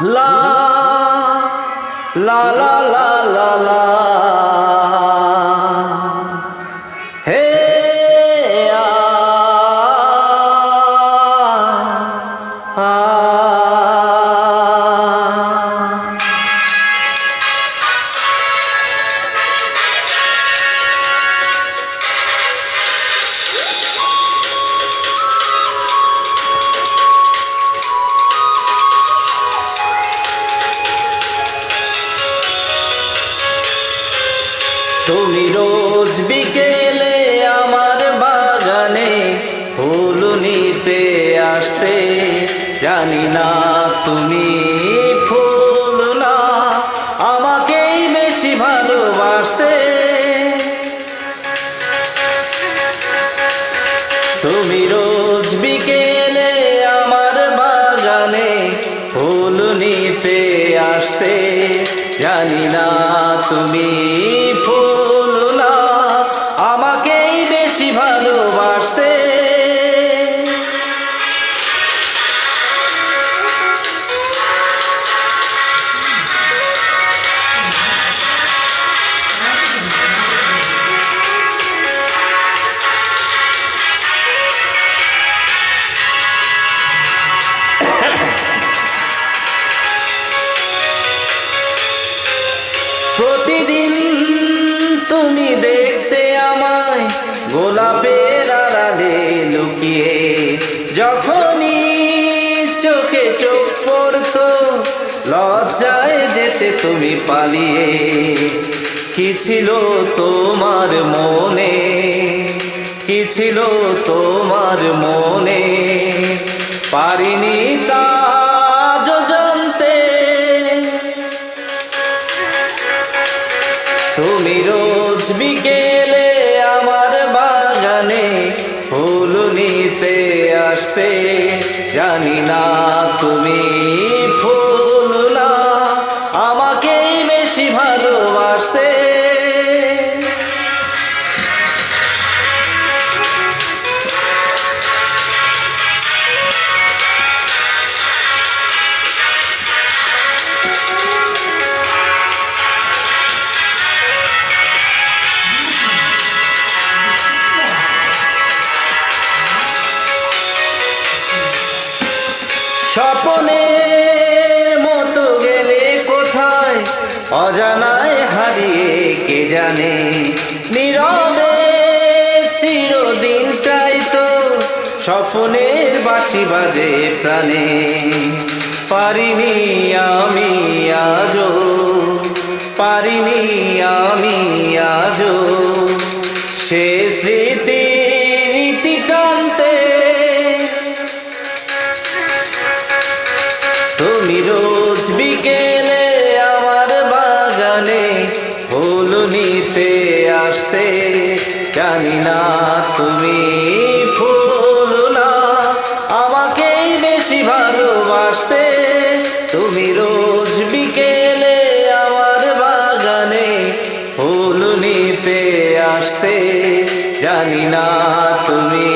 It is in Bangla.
লা লা লা লা লা লা হে আ আ তুমি রোজ বিকেলে আমার বাগানে ফুল নিতে আসতে, জানি না তুমি ফুল না আমাকেই বেশি ভালোবাসতে। তুমি রোজ বিকেলে আমার বাগানে ফুল নিতে আসতে, জানি না তুমি ফুল না আমাকেই বেশি ভালোবাসতে। প্রতিদিন তুমি দেখতে আমায় গোলাপের আড়ালে লুকিয়ে, যখনই চোখে চোখ পড়তো লজ্জায় যেতে তুমি পালিয়ে। কি ছিল তোমার মনে, কি ছিল তোমার মনে, পারিনি তা আজও জানতে। তুমি রোজ বিকেলে আমার বাগানে ফুল নিতে আসতে, জানি না তুমি ফুল না আমাকেই বেশি ভালোবাসতে। স্বপ্নের মতো গেলে কোথায় অজানায় হারিয়ে কে জানে, নীরবে চিরদিনটাই তো স্বপ্নের বাঁশি বাজে প্রাণে। পারিনি আমি আজও, পারিনি আমি আজও সে স্মৃতি টানতে। তুমি রোজ বিকেলে আমার বাগানে ফুল নিতে আসতে, জানি না তুমি ফুল না আমাকেই বেশি ভালোবাসতে। তুমি রোজ বিকেলে আমার বাগানে ফুল নিতে আসতে, জানি না তুমি